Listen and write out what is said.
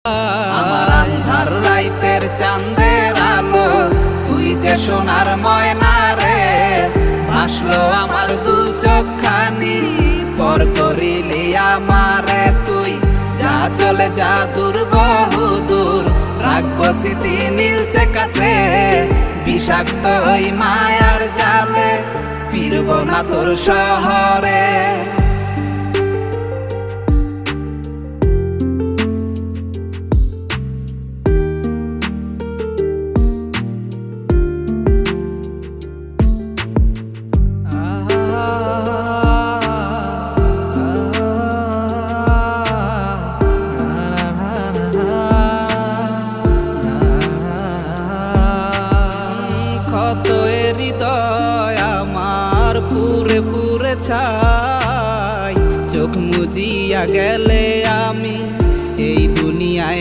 আমার আন্ধার রাইতের চাঁদের আলো, তুই যে সোনার ময়না রে। ভাসলো আমার দু চোখখানি, পর করিলি আমারে তুই। যা চলে যা দূর বহু দূর, রাখবো স্মৃতি নীলচে কাছে। বিষাক্ত ওই মায়ার জালে, ফিরবো না তোর শহরে। ক্ষত হৃদয় আমার পুরে পুরে ছাই, চোখ মুজিয়া গেলে